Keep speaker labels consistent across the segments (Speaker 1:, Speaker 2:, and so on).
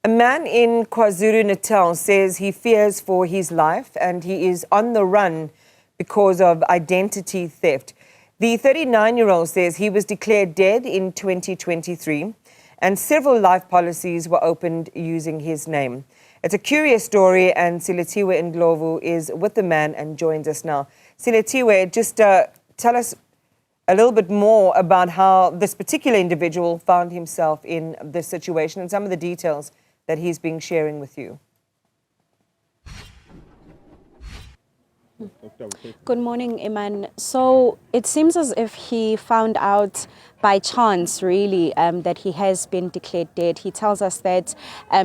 Speaker 1: A man in KwaZulu-Natal says he fears for his life and he is on the run because of identity theft. The 39-year-old says he was declared dead in 2023 and several life policies were opened using his name. It's a curious story, and Silethiwe Ndlovu is with the man and joins us now. Silethiwe, just tell us a little bit more about how this particular individual found himself in this situation and some of the details that he's been sharing with you.
Speaker 2: Good morning, Iman. So it seems as if he found out by chance, really, that he has been declared dead. He tells us that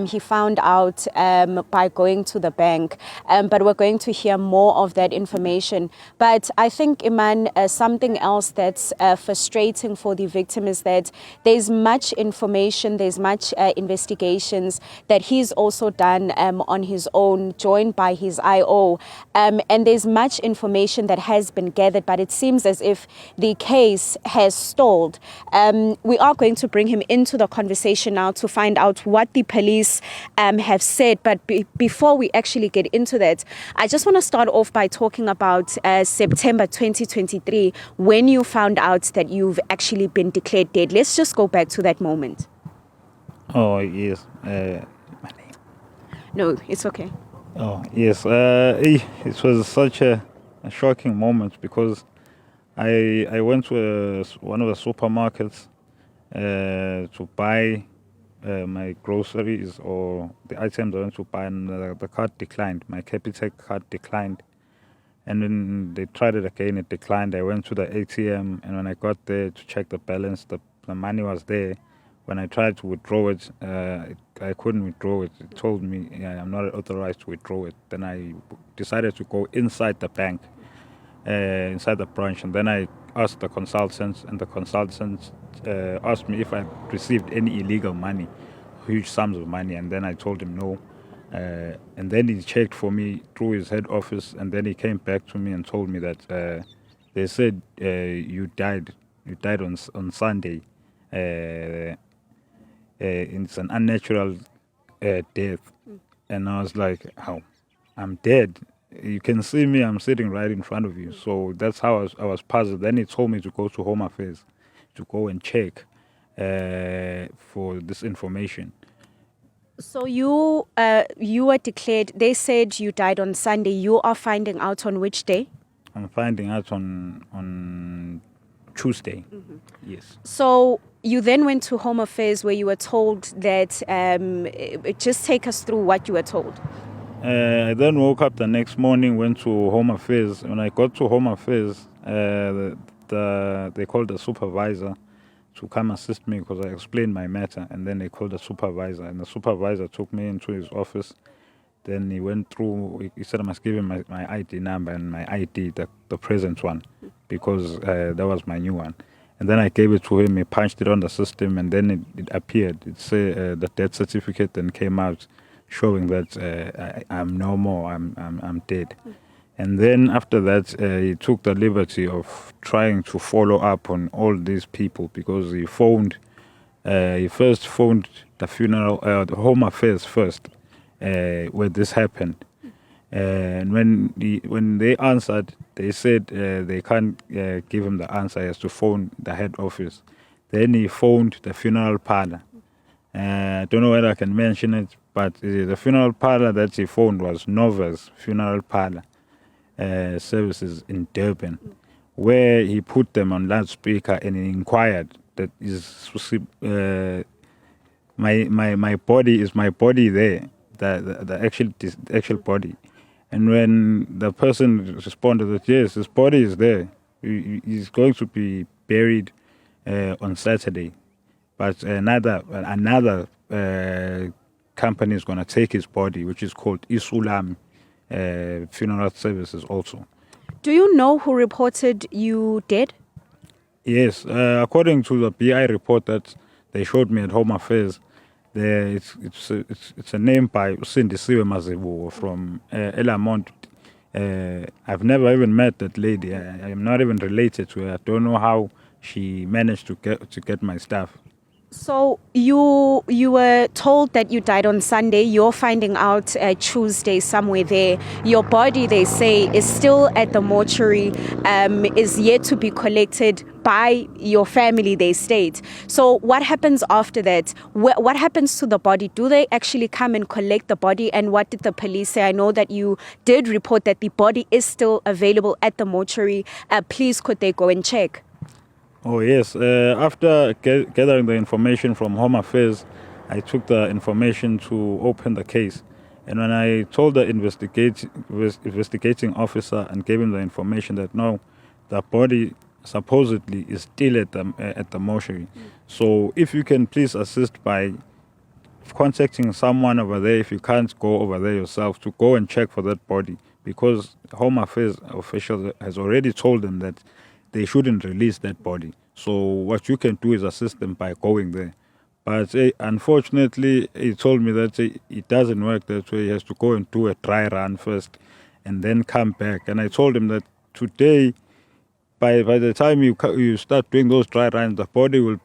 Speaker 2: he found out by going to the bank, but we're going to hear more of that information. But I think, Iman, something else that's frustrating for the victim is that there's much information, there's much investigations that he's also done on his own, joined by his IO, and there's much information that has been gathered, but it seems as if the case has stalled. We are going to bring him into the conversation now to find out what the police have said. But before we actually get into that, I just want to start off by talking about September 2023, when you found out that you've actually been declared dead. Let's just go back to that moment.
Speaker 3: Oh, yes. My name?
Speaker 2: No, it's okay.
Speaker 3: Oh, yes. It was such a shocking moment because I went to one of the supermarkets to buy my groceries or the items I went to buy, and the card declined. My Capitec card declined. And when they tried it again, it declined. I went to the ATM, and when I got there to check the balance, the money was there. When I tried to withdraw it, I couldn't withdraw it. It told me I'm not authorized to withdraw it. Then I decided to go inside the bank, inside the branch, and then I asked the consultants, and the consultants asked me if I received any illegal money, huge sums of money, and then I told him no. And then he checked for me through his head office, and then he came back to me and told me that they said you died on Sunday. It's an unnatural death. And I was like, how? I'm dead. You can see me, I'm sitting right in front of you. So that's how I was puzzled. Then he told me to go to Home Affairs to go and check for this information.
Speaker 2: So you were declared, they said you died on Sunday. You are finding out on which day?
Speaker 3: I'm finding out on Tuesday. Mm-hmm. Yes.
Speaker 2: So you then went to Home Affairs where you were told that, just take us through what you were told.
Speaker 3: I then woke up the next morning, went to Home Affairs. When I got to Home Affairs, they called the supervisor to come assist me because I explained my matter, and then they called the supervisor, and the supervisor took me into his office. Then he went through, he said I must give him my ID number and my ID, the present one, because that was my new one. And then I gave it to him, he punched it on the system, and then it appeared. It said the death certificate then came out showing that I'm no more, I'm dead. And then after that, he took the liberty of trying to follow up on all these people because he first phoned the funeral, the Home Affairs first, where this happened. And when they answered, they said they can't give him the answer. He has to phone the head office. Then he phoned the funeral parlor. I don't know whether I can mention it, but the funeral parlor that he phoned was Nova's Funeral Parlor Services in Durban, where he put them on loudspeaker and he inquired that is my body, is my body there, the actual body. And when the person responded that yes, his body is there, he's going to be buried on Saturday, but another company is going to take his body, which is called Isulam Funeral Services also.
Speaker 2: Do you know who reported you dead?
Speaker 3: Yes, according to the BI report that they showed me at Home Affairs, it's a name by Ndlovu from Elamont. I've never even met that lady. I am not even related to her. I don't know how she managed to get my stuff.
Speaker 2: So you were told that you died on Sunday. You're finding out Tuesday somewhere there. Your body, they say, is still at the mortuary, is yet to be collected by your family, they state. So what happens after that? What happens to the body? Do they actually come and collect the body? And what did the police say? I know that you did report that the body is still available at the mortuary. Please, could they go and check?
Speaker 3: Oh yes, after gathering the information from Home Affairs, I took the information to open the case. And when I told the investigating officer and gave him the information that no, the body supposedly is still at the mortuary. So if you can please assist by contacting someone over there, if you can't go over there yourself, to go and check for that body, because Home Affairs officials has already told them that they shouldn't release that body. So what you can do is assist them by going there. But unfortunately, he told me that it doesn't work that way. He has to go and do a dry run first and then come back. And I told him that today, by the time you start doing those dry runs, the body will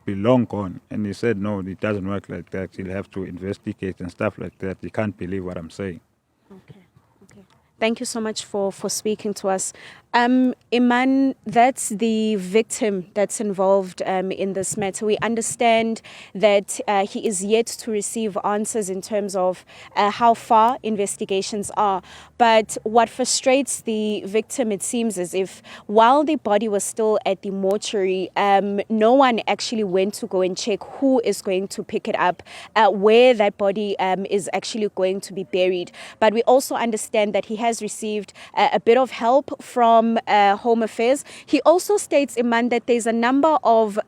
Speaker 3: be long gone. And he said, no, it doesn't work like that. He'll have to investigate and stuff like that. He can't believe what I'm saying.
Speaker 2: Okay. Thank you so much for speaking to us. Iman, that's the victim that's involved in this matter. We understand that he is yet to receive answers in terms of how far investigations are. But what frustrates the victim, it seems as if while the body was still at the mortuary, no one actually went to go and check who is going to pick it up, where that body is actually going to be buried. But we also understand that he has received a bit of help from Home Affairs. He also states, Iman, that there's a number of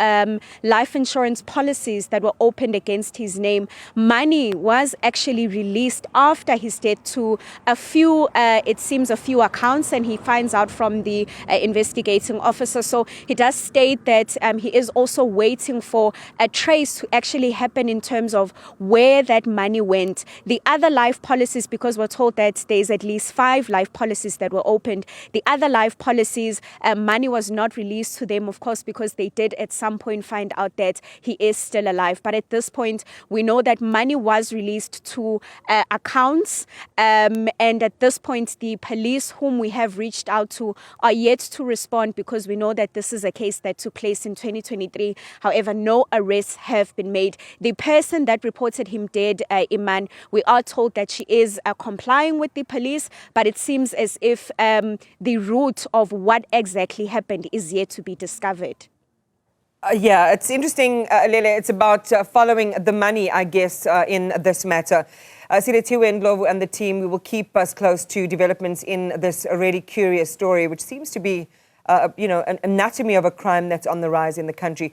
Speaker 2: life insurance policies that were opened against his name. Money was actually released after his death to a few, it seems a few accounts, and he finds out from the investigating officer. So he does state that he is also waiting for a trace to actually happen in terms of where that money went. The other life policies, because we're told that there's at least 5 life policies that were opened, the other life policies, money was not released to them, of course, because they did at some point find out that he is still alive. But at this point, we know that money was released to accounts. And at this point, the police whom we have reached out to are yet to respond, because we know that this is a case that took place in 2023. However, no arrests have been made. The person that reported him dead, Iman, we are told that she is complying with the police, but it seems as if the root of what exactly happened is yet to be discovered.
Speaker 1: Yeah, it's interesting, Lele. It's about following the money, I guess, in this matter. Silethiwe and Ndlovu and the team, we will keep us close to developments in this really curious story, which seems to be, an anatomy of a crime that's on the rise in the country.